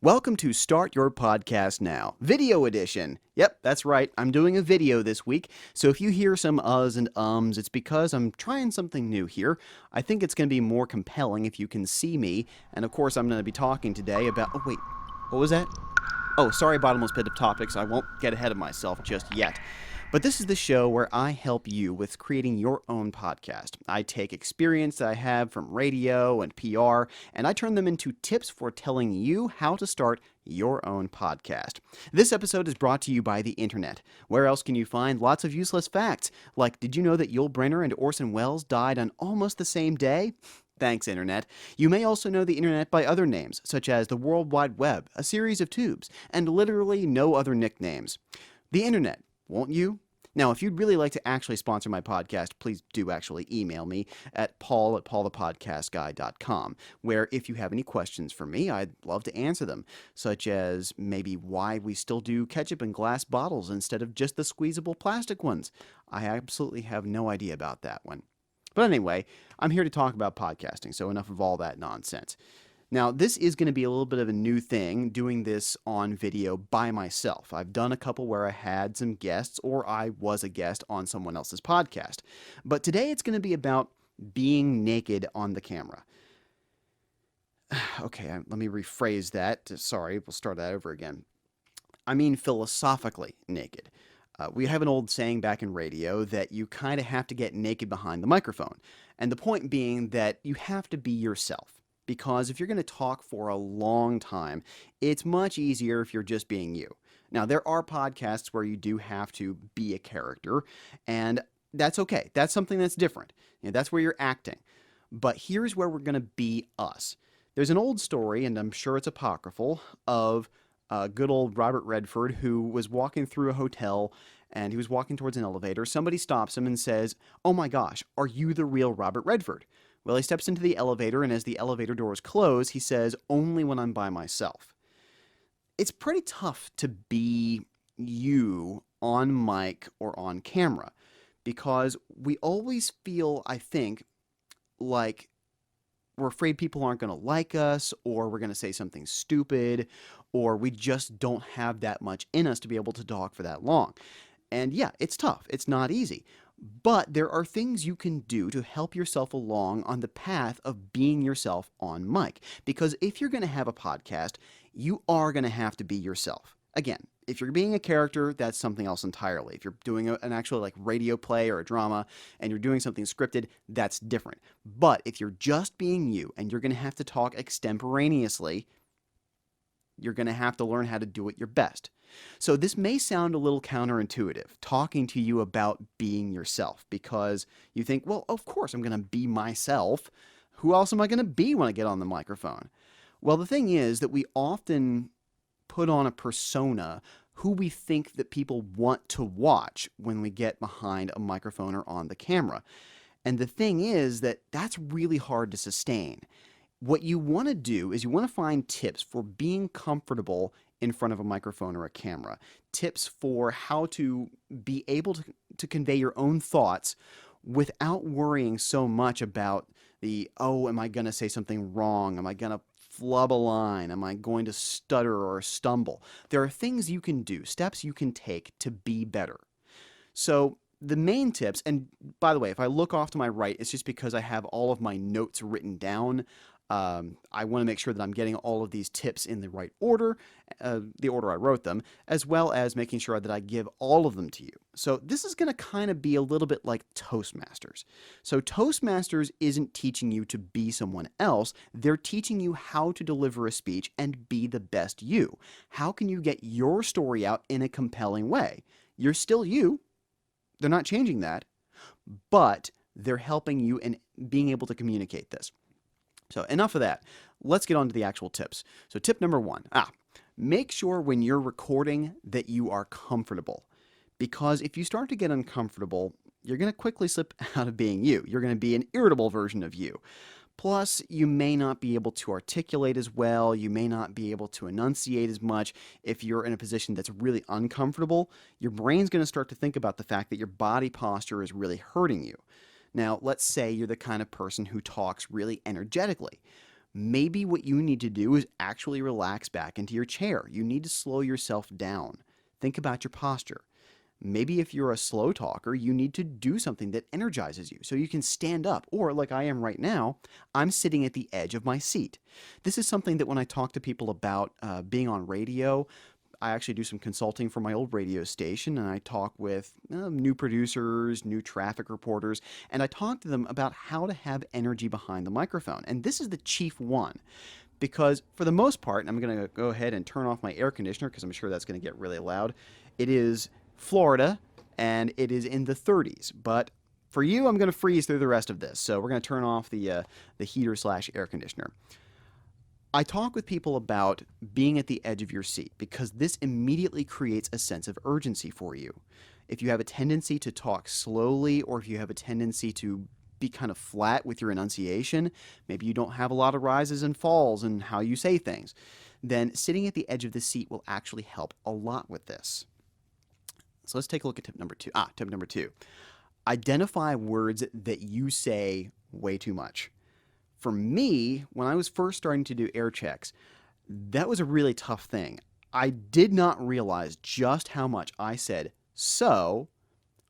Welcome to Start Your Podcast Now, Video Edition. Yep, that's right, I'm doing a video this week, so if you hear some uhs and ums, it's because I'm trying something new here. I think it's going to be more compelling if you can see me, and of course I'm going to be talking today about... Oh wait, what was that? Oh, sorry, bottomless pit of topics, I won't get ahead of myself just yet. But this is the show where I help you with creating your own podcast. I take experience that I have from radio and PR, and I turn them into tips for telling you how to start your own podcast. This episode is brought to you by the internet. Where else can you find lots of useless facts? Like, did you know that Yul Brynner and Orson Welles died on almost the same day? Thanks, Internet. You may also know the Internet by other names, such as the World Wide Web, a series of tubes, and literally no other nicknames. The Internet, won't you? Now, if you'd really like to actually sponsor my podcast, please do actually email me at paul@paulthepodcastguy.com, where if you have any questions for me, I'd love to answer them, such as maybe why we still do ketchup in glass bottles instead of just the squeezable plastic ones. I absolutely have no idea about that one. But anyway, I'm here to talk about podcasting, so enough of all that nonsense. Now, this is going to be a little bit of a new thing, doing this on video by myself. I've done a couple where I had some guests, or I was a guest on someone else's podcast. But today it's going to be about being naked on the camera. Okay, let me rephrase that. Sorry, we'll start that over again. I mean philosophically naked. We have an old saying back in radio that you kind of have to get naked behind the microphone. And the point being that you have to be yourself. Because if you're going to talk for a long time, it's much easier if you're just being you. Now, there are podcasts where you do have to be a character, and that's okay. That's something that's different. That's where you're acting. But here's where we're going to be us. There's an old story, and I'm sure it's apocryphal, of good old Robert Redford who was walking through a hotel, and he was walking towards an elevator. Somebody stops him and says, "Oh my gosh, are you the real Robert Redford?" Well, he steps into the elevator, and as the elevator doors close, he says, "Only when I'm by myself." It's pretty tough to be you on mic or on camera because we always feel, I think, like we're afraid people aren't going to like us, or we're going to say something stupid, or we just don't have that much in us to be able to talk for that long. And yeah, it's tough. It's not easy. But there are things you can do to help yourself along on the path of being yourself on mic. Because if you're going to have a podcast, you are going to have to be yourself. Again, if you're being a character, that's something else entirely. If you're doing an actual like radio play or a drama and you're doing something scripted, that's different. But if you're just being you and you're going to have to talk extemporaneously, you're going to have to learn how to do it your best. So this may sound a little counterintuitive, talking to you about being yourself, because you think, well, of course I'm going to be myself. Who else am I going to be when I get on the microphone? Well, the thing is that we often put on a persona who we think that people want to watch when we get behind a microphone or on the camera. And the thing is that that's really hard to sustain. What you want to do is you want to find tips for being comfortable in front of a microphone or a camera. Tips for how to be able to convey your own thoughts without worrying so much about am I going to say something wrong? Am I going to flub a line? Am I going to stutter or stumble? There are things you can do, steps you can take to be better. So the main tips, and by the way, if I look off to my right, it's just because I have all of my notes written down. I want to make sure that I'm getting all of these tips in the right order, the order I wrote them, as well as making sure that I give all of them to you. So this is going to kind of be a little bit like Toastmasters. So Toastmasters isn't teaching you to be someone else. They're teaching you how to deliver a speech and be the best you. How can you get your story out in a compelling way? You're still you. They're not changing that, but they're helping you in being able to communicate this. So enough of that. Let's get on to the actual tips. So tip number 1, make sure when you're recording that you are comfortable. Because if you start to get uncomfortable, you're going to quickly slip out of being you. You're going to be an irritable version of you. Plus, you may not be able to articulate as well. You may not be able to enunciate as much. If you're in a position that's really uncomfortable, your brain's going to start to think about the fact that your body posture is really hurting you. Now, let's say you're the kind of person who talks really energetically. Maybe what you need to do is actually relax back into your chair. You need to slow yourself down. Think about your posture. Maybe if you're a slow talker, you need to do something that energizes you so you can stand up. Or, like I am right now, I'm sitting at the edge of my seat. This is something that when I talk to people about being on radio, I actually do some consulting for my old radio station, and I talk with new producers, new traffic reporters, and I talk to them about how to have energy behind the microphone. And this is the chief one. Because for the most part, and I'm going to go ahead and turn off my air conditioner because I'm sure that's going to get really loud. It is Florida, and it is in the 30s. But for you, I'm going to freeze through the rest of this. So we're going to turn off the heater/air conditioner. I talk with people about being at the edge of your seat because this immediately creates a sense of urgency for you. If you have a tendency to talk slowly, or if you have a tendency to be kind of flat with your enunciation, maybe you don't have a lot of rises and falls in how you say things, then sitting at the edge of the seat will actually help a lot with this. So let's take a look at tip number two. Tip number 2. Identify words that you say way too much. For me, when I was first starting to do air checks, that was a really tough thing. I did not realize just how much I said so,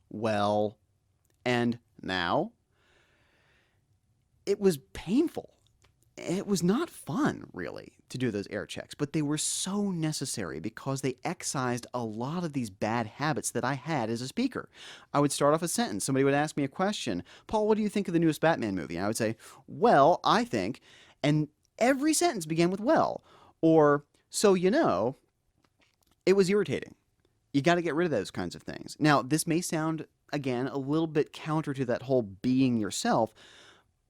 well, and now. It was painful. It was not fun, really, to do those air checks, but they were so necessary because they excised a lot of these bad habits that I had as a speaker. I would start off a sentence. Somebody would ask me a question. Paul, what do you think of the newest Batman movie? And I would say, well, I think, and every sentence began with well, or so you know. It was irritating. You got to get rid of those kinds of things. Now, this may sound, again, a little bit counter to that whole being yourself,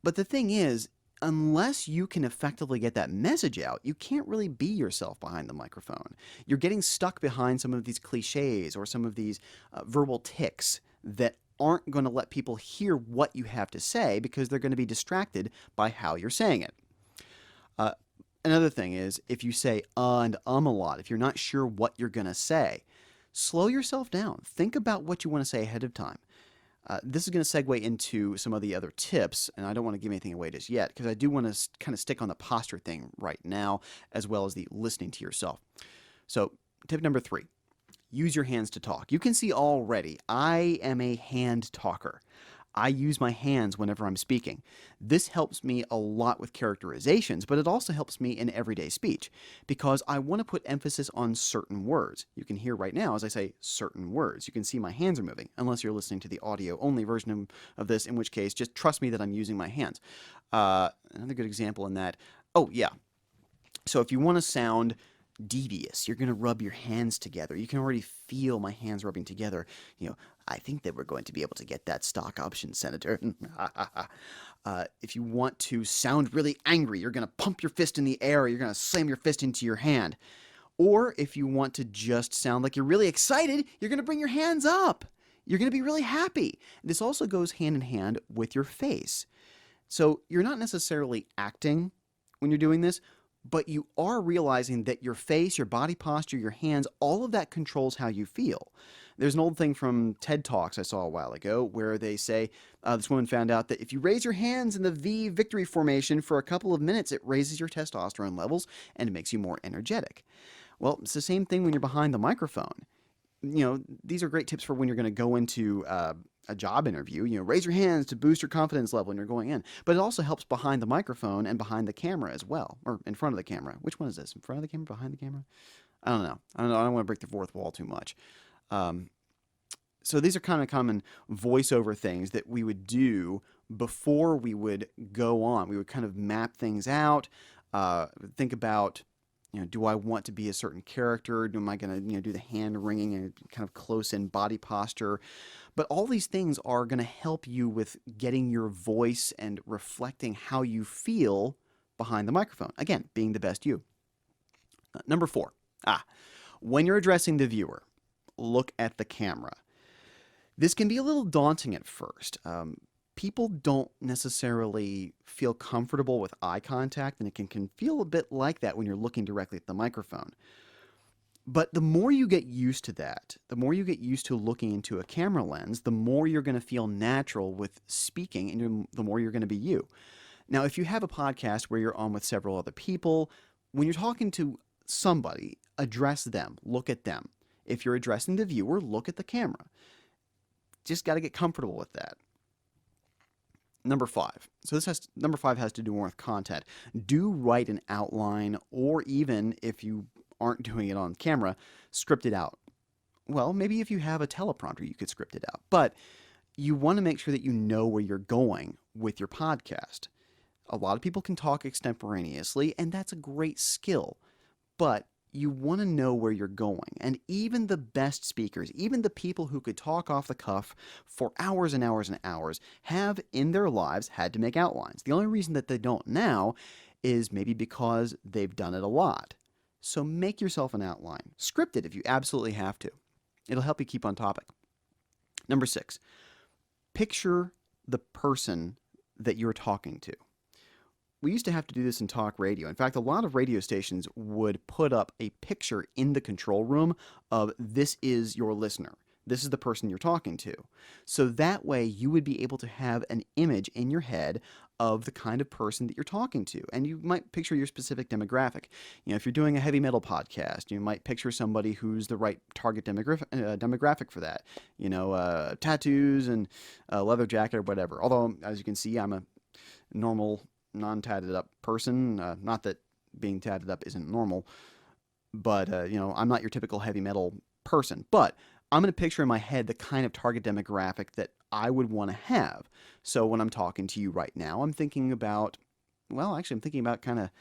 but the thing is, unless you can effectively get that message out, you can't really be yourself behind the microphone. You're getting stuck behind some of these cliches or some of these verbal tics that aren't going to let people hear what you have to say because they're going to be distracted by how you're saying it. Another thing is, if you say and a lot, if you're not sure what you're going to say, slow yourself down. Think about what you want to say ahead of time. This is going to segue into some of the other tips, and I don't want to give anything away just yet because I do want to kind of stick on the posture thing right now as well as the listening to yourself. So tip number 3, use your hands to talk. You can see already I am a hand talker. I use my hands whenever I'm speaking. This helps me a lot with characterizations, but it also helps me in everyday speech because I want to put emphasis on certain words. You can hear right now as I say certain words. You can see my hands are moving, unless you're listening to the audio-only version of this, in which case just trust me that I'm using my hands. Another good example in that, oh yeah, so if you want to sound devious, you're going to rub your hands together. You can already feel my hands rubbing together. I think that we're going to be able to get that stock option, Senator. If you want to sound really angry, you're going to pump your fist in the air, or you're going to slam your fist into your hand. Or if you want to just sound like you're really excited, you're going to bring your hands up. You're going to be really happy. This also goes hand in hand with your face. So you're not necessarily acting when you're doing this, but you are realizing that your face, your body posture, your hands, all of that controls how you feel. There's an old thing from TED Talks I saw a while ago where they say this woman found out that if you raise your hands in the V victory formation for a couple of minutes, it raises your testosterone levels and it makes you more energetic. Well, it's the same thing when you're behind the microphone. These are great tips for when you're going to go into a job interview. Raise your hands to boost your confidence level when you're going in. But it also helps behind the microphone and behind the camera as well, or in front of the camera. Which one is this? In front of the camera, behind the camera? I don't know. I don't want to break the fourth wall too much. So these are kind of common voiceover things that we would do before we would go on. We would kind of map things out, think about, do I want to be a certain character? Am I going to, do the hand wringing and kind of close-in body posture? But all these things are going to help you with getting your voice and reflecting how you feel behind the microphone. Again, being the best you. Number 4. When you're addressing the viewer, look at the camera. This can be a little daunting at first. People don't necessarily feel comfortable with eye contact, and it can feel a bit like that when you're looking directly at the microphone. But the more you get used to that, the more you get used to looking into a camera lens, the more you're going to feel natural with speaking, and the more you're going to be you. Now, if you have a podcast where you're on with several other people, when you're talking to somebody, address them, look at them. If you're addressing the viewer, look at the camera. Just got to get comfortable with that. Number 5. Number 5 has to do more with content. Do write an outline, or even if you aren't doing it on camera, script it out. Well, maybe if you have a teleprompter, you could script it out. But you want to make sure that you know where you're going with your podcast. A lot of people can talk extemporaneously, and that's a great skill. But you want to know where you're going. And even the best speakers, even the people who could talk off the cuff for hours and hours and hours, have in their lives had to make outlines. The only reason that they don't now is maybe because they've done it a lot. So make yourself an outline. Script it if you absolutely have to. It'll help you keep on topic. Number 6, picture the person that you're talking to. We used to have to do this in talk radio. In fact, a lot of radio stations would put up a picture in the control room of this is your listener. This is the person you're talking to. So that way you would be able to have an image in your head of the kind of person that you're talking to. And you might picture your specific demographic. If you're doing a heavy metal podcast, you might picture somebody who's the right target demographic for that. Tattoos and a leather jacket or whatever. Although, as you can see, I'm a normal non-tatted up person. Not that being tatted up isn't normal, but I'm not your typical heavy metal person. But I'm going to picture in my head the kind of target demographic that I would want to have. So when I'm talking to you right now, I'm thinking about kind of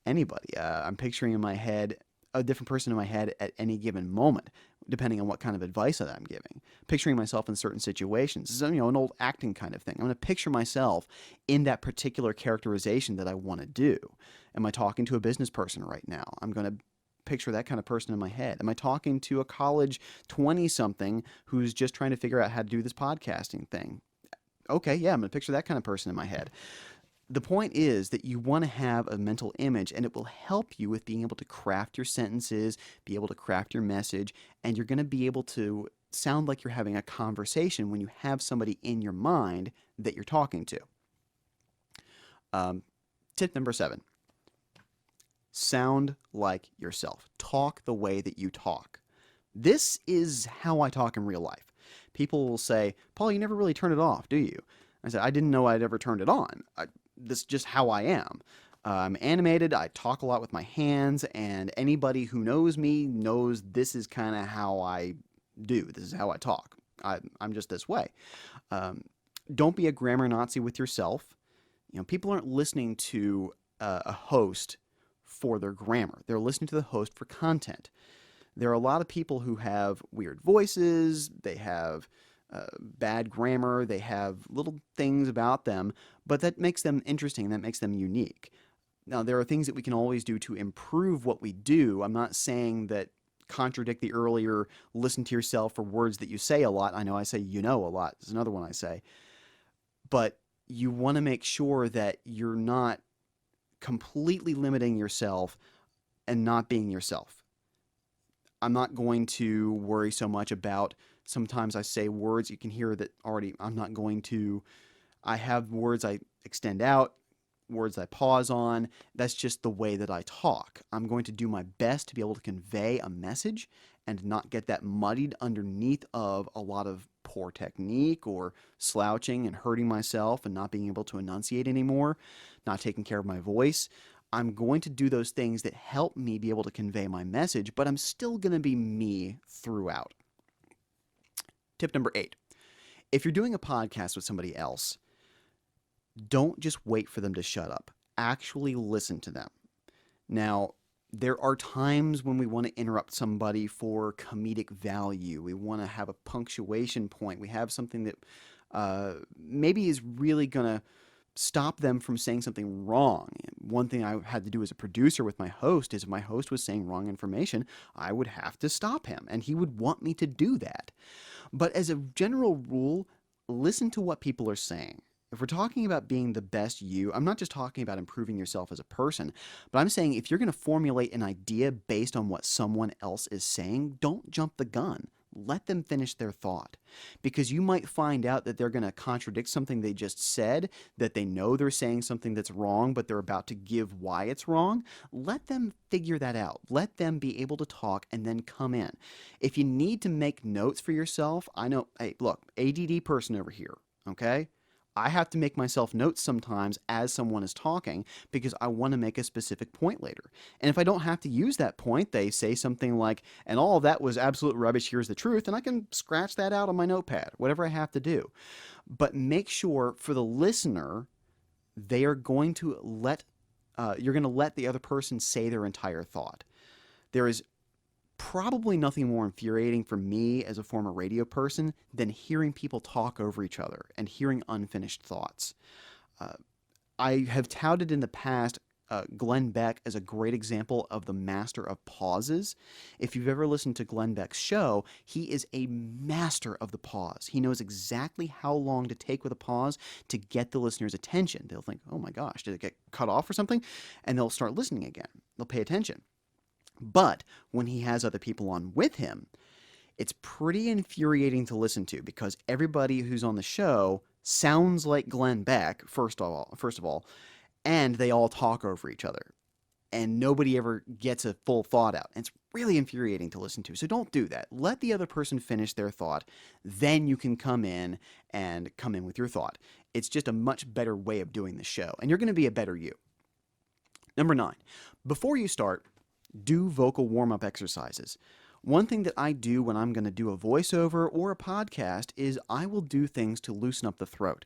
anybody. I'm picturing in my head a different person in my head at any given moment, depending on what kind of advice that I'm giving. Picturing myself in certain situations. This is, an old acting kind of thing. I'm going to picture myself in that particular characterization that I want to do. Am I talking to a business person right now? I'm going to picture that kind of person in my head. Am I talking to a college 20-something who's just trying to figure out how to do this podcasting thing? Okay, yeah, I'm going to picture that kind of person in my head. The point is that you want to have a mental image, and it will help you with being able to craft your sentences, be able to craft your message, and you're going to be able to sound like you're having a conversation when you have somebody in your mind that you're talking to. Tip number 7. Sound like yourself. Talk the way that you talk. This is how I talk in real life. People will say, Paul, you never really turn it off, do you? I said, I didn't know I'd ever turned it on. This is just how I am. I'm animated. I talk a lot with my hands, and anybody who knows me knows this is kind of how I do. This is how I talk. I'm just this way. Don't be a grammar Nazi with yourself. People aren't listening to a host for their grammar. They're listening to the host for content. There are a lot of people who have weird voices. They have bad grammar. They have little things about them, but that makes them interesting. That makes them unique. Now, there are things that we can always do to improve what we do. I'm not saying that contradict the earlier listen to yourself for words that you say a lot. I know I say a lot. There's another one I say. But you want to make sure that you're not completely limiting yourself and not being yourself. I'm not going to worry so much about, sometimes I say words, you can hear that already, I have words I extend out, words I pause on. That's just the way that I talk. I'm going to do my best to be able to convey a message and not get that muddied underneath of a lot of poor technique or slouching and hurting myself and not being able to enunciate anymore, not taking care of my voice. I'm going to do those things that help me be able to convey my message, but I'm still going to be me throughout. Tip number 8. If you're doing a podcast with somebody else, don't just wait for them to shut up. Actually listen to them. Now, there are times when we want to interrupt somebody for comedic value. We want to have a punctuation point. We have something that maybe is really going to stop them from saying something wrong. One thing I had to do as a producer with my host is if my host was saying wrong information, I would have to stop him, and he would want me to do that. But as a general rule, listen to what people are saying. If we're talking about being the best you, I'm not just talking about improving yourself as a person, but I'm saying if you're going to formulate an idea based on what someone else is saying, don't jump the gun. Let them finish their thought, because you might find out that they're going to contradict something they just said, that they know they're saying something that's wrong, but they're about to give why it's wrong. Let them figure that out. Let them be able to talk and then come in. If you need to make notes for yourself, I know, hey, look, ADD person over here, okay? I have to make myself notes sometimes as someone is talking because I want to make a specific point later. And if I don't have to use that point, they say something like, and all of that was absolute rubbish, here's the truth, and I can scratch that out on my notepad, whatever I have to do. But make sure for the listener, they are going to you're going to let the other person say their entire thought. There is probably nothing more infuriating for me as a former radio person than hearing people talk over each other and hearing unfinished thoughts. I have touted in the past Glenn Beck as a great example of the master of pauses. If you've ever listened to Glenn Beck's show, he is a master of the pause. He knows exactly how long to take with a pause to get the listener's attention. They'll think, oh my gosh, did it get cut off or something? And they'll start listening again. They'll pay attention. But when he has other people on with him, it's pretty infuriating to listen to because everybody who's on the show sounds like Glenn Beck, first of all, and they all talk over each other. And nobody ever gets a full thought out. And it's really infuriating to listen to. So don't do that. Let the other person finish their thought. Then you can come in with your thought. It's just a much better way of doing the show. And you're going to be a better you. Number 9. Before you start, do vocal warm-up exercises. One thing that I do when I'm going to do a voiceover or a podcast is I will do things to loosen up the throat.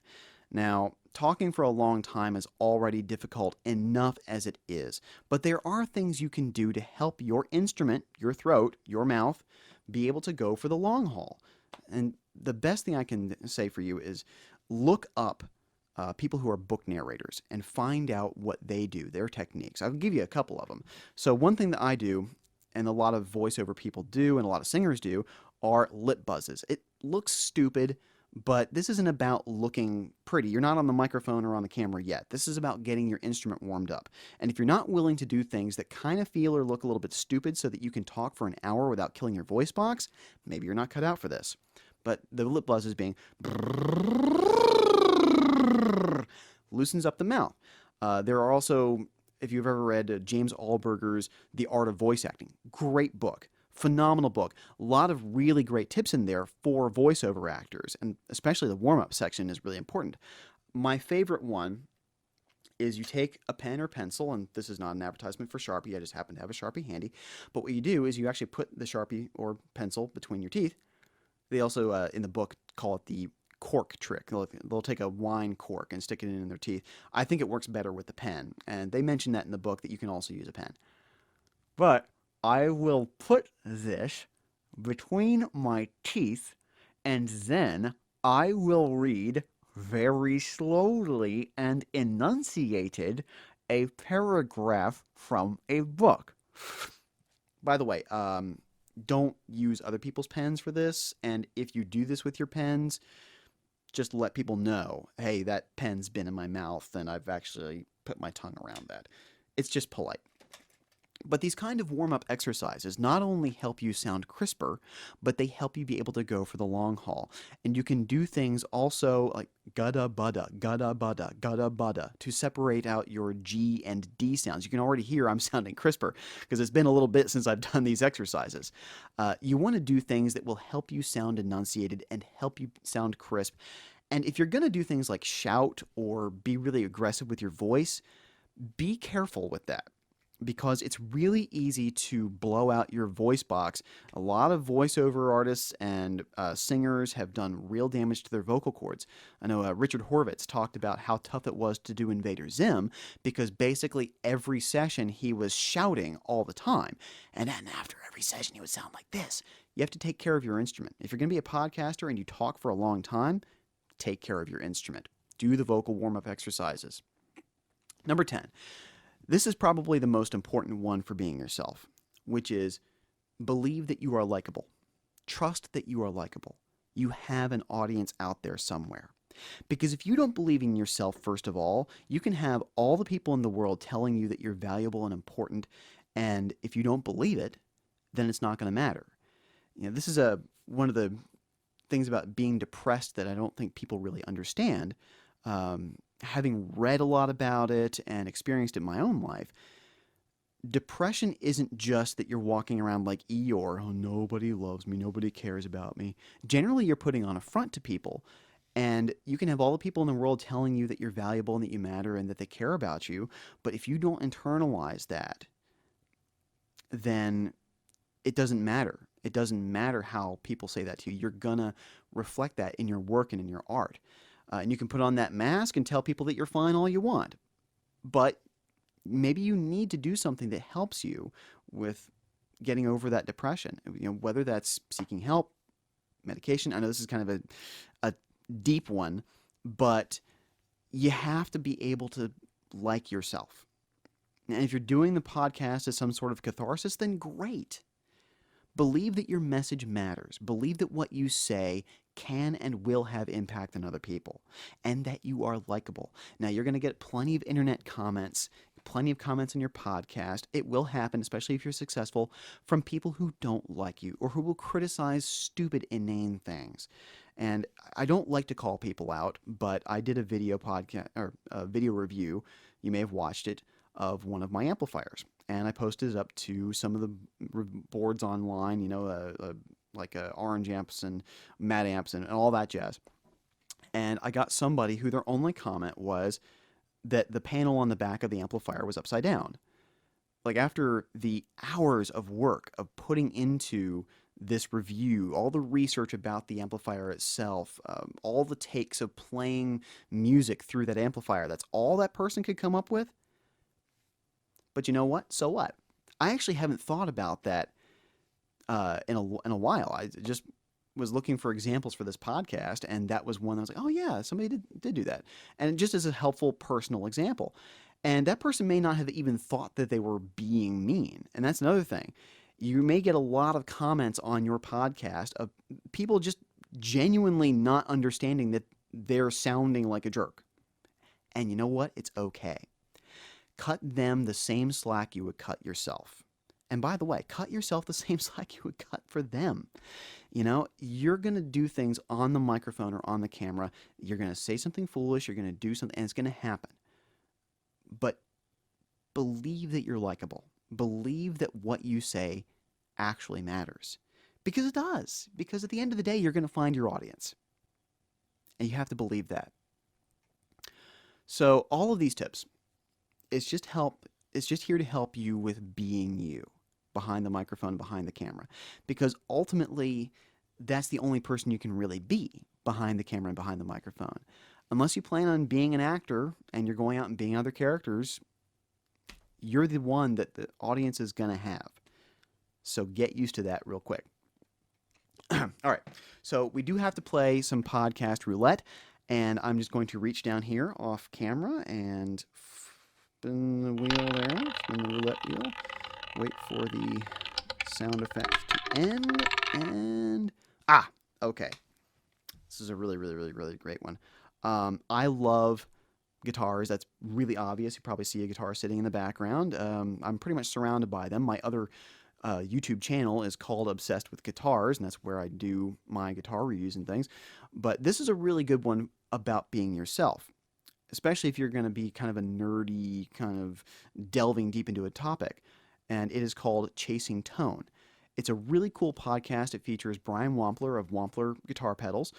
Now, talking for a long time is already difficult enough as it is, but there are things you can do to help your instrument, your throat, your mouth, be able to go for the long haul. And the best thing I can say for you is look up people who are book narrators and find out what they do, their techniques. I'll give you a couple of them. So one thing that I do, and a lot of voiceover people do, and a lot of singers do, are lip buzzes. It looks stupid, but this isn't about looking pretty. You're not on the microphone or on the camera yet. This is about getting your instrument warmed up. And if you're not willing to do things that kind of feel or look a little bit stupid so that you can talk for an hour without killing your voice box, maybe you're not cut out for this. But the lip buzzes being loosens up the mouth. There are also, if you've ever read James Alberger's The Art of Voice Acting, great book, phenomenal book. A lot of really great tips in there for voiceover actors, and especially the warm-up section is really important. My favorite one is you take a pen or pencil, and this is not an advertisement for Sharpie, I just happen to have a Sharpie handy, but what you do is you actually put the Sharpie or pencil between your teeth. They also, in the book, call it the cork trick. They'll take a wine cork and stick it in their teeth. I think it works better with the pen, and they mention that in the book that you can also use a pen. But I will put this between my teeth, and then I will read very slowly and enunciated a paragraph from a book. By the way, don't use other people's pens for this, and if you do this with your pens, just let people know, hey, that pen's been in my mouth and I've actually put my tongue around that. It's just polite. But these kind of warm-up exercises not only help you sound crisper, but they help you be able to go for the long haul. And you can do things also like gudda budda, gudda budda, gudda budda to separate out your G and D sounds. You can already hear I'm sounding crisper because it's been a little bit since I've done these exercises. You want to do things that will help you sound enunciated and help you sound crisp. And if you're going to do things like shout or be really aggressive with your voice, be careful with that, because it's really easy to blow out your voice box. A lot of voiceover artists and singers have done real damage to their vocal cords. I know Richard Horvitz talked about how tough it was to do Invader Zim because basically every session he was shouting all the time. And then after every session he would sound like this. You have to take care of your instrument. If you're going to be a podcaster and you talk for a long time, take care of your instrument. Do the vocal warm-up exercises. Number 10. This is probably the most important one for being yourself, which is believe that you are likable. Trust that you are likable. You have an audience out there somewhere. Because if you don't believe in yourself, first of all, you can have all the people in the world telling you that you're valuable and important, and if you don't believe it, then it's not going to matter. You know, this is a one of the things about being depressed that I don't think people really understand, having read a lot about it and experienced it in my own life, depression isn't just that you're walking around like Eeyore, oh, nobody loves me, nobody cares about me. Generally, you're putting on a front to people. And you can have all the people in the world telling you that you're valuable and that you matter and that they care about you. But if you don't internalize that, then it doesn't matter. It doesn't matter how people say that to you. You're going to reflect that in your work and in your art. And you can put on that mask and tell people that you're fine all you want. But maybe you need to do something that helps you with getting over that depression. Whether that's seeking help, medication. I know this is kind of a deep one, but you have to be able to like yourself. And if you're doing the podcast as some sort of catharsis, then great. Believe that your message matters. Believe that what you say can and will have impact on other people, and that you are likable. Now, you're going to get plenty of internet comments, plenty of comments on your podcast. It will happen, especially if you're successful, from people who don't like you or who will criticize stupid, inane things. And I don't like to call people out, but I did a video podcast or a video review. You may have watched it, of one of my amplifiers, and I posted it up to some of the boards online. Like orange amps and matte amps and all that jazz. And I got somebody who their only comment was that the panel on the back of the amplifier was upside down. Like, after the hours of work of putting into this review, all the research about the amplifier itself, all the takes of playing music through that amplifier, that's all that person could come up with. But you know what? So what? I actually haven't thought about that in a while. I just was looking for examples for this podcast, and that was one I was like, oh yeah, somebody did do that. And just as a helpful personal example. And that person may not have even thought that they were being mean. And that's another thing. You may get a lot of comments on your podcast of people just genuinely not understanding that they're sounding like a jerk. And you know what? It's okay. Cut them the same slack you would cut yourself. And by the way, cut yourself the same slack you would cut for them. You're going to do things on the microphone or on the camera. You're going to say something foolish. You're going to do something, and it's going to happen. But believe that you're likable. Believe that what you say actually matters. Because it does. Because at the end of the day, you're going to find your audience. And you have to believe that. So all of these tips, it's just here to help you with being you behind the microphone, behind the camera. Because ultimately, that's the only person you can really be behind the camera and behind the microphone. Unless you plan on being an actor and you're going out and being other characters, you're the one that the audience is going to have. So get used to that real quick. All right. So we do have to play some podcast roulette. And I'm just going to reach down here off camera and spin the wheel there, spin the roulette wheel, wait for the sound effect to end, and okay. This is a really, really, really, really great one. I love guitars. That's really obvious. You probably see a guitar sitting in the background. I'm pretty much surrounded by them. My other YouTube channel is called Obsessed with Guitars, and that's where I do my guitar reviews and things. But this is a really good one about being yourself, especially if you're going to be kind of a nerdy, kind of delving deep into a topic. And it is called Chasing Tone. It's a really cool podcast. It features Brian Wampler of Wampler Guitar Pedals,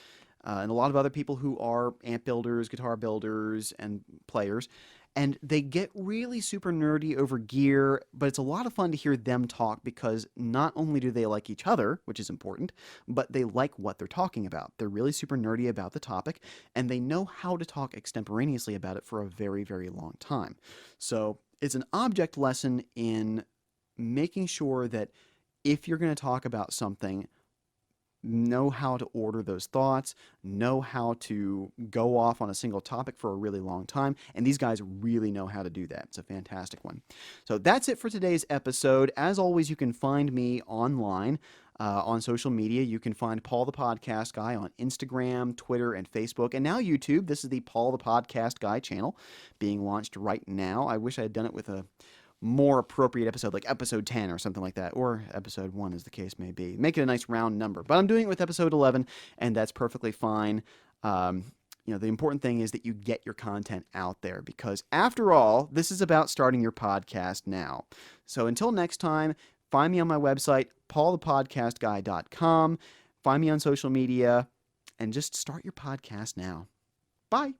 and a lot of other people who are amp builders, guitar builders, and players. And they get really super nerdy over gear, but it's a lot of fun to hear them talk because not only do they like each other, which is important, but they like what they're talking about. They're really super nerdy about the topic, and they know how to talk extemporaneously about it for a very, very long time. So it's an object lesson in making sure that if you're going to talk about something, know how to order those thoughts, know how to go off on a single topic for a really long time, and these guys really know how to do that. It's a fantastic one. So that's it for today's episode. As always, you can find me online on social media. You can find Paul the Podcast Guy on Instagram, Twitter, and Facebook, and now YouTube. This is the Paul the Podcast Guy channel being launched right now. I wish I had done it with a more appropriate episode, like episode 10 or something like that, or episode 1 as the case may be. Make it a nice round number. But I'm doing it with episode 11, and that's perfectly fine. The important thing is that you get your content out there, because after all, this is about starting your podcast now. So until next time, find me on my website, paulthepodcastguy.com. Find me on social media, and just start your podcast now. Bye.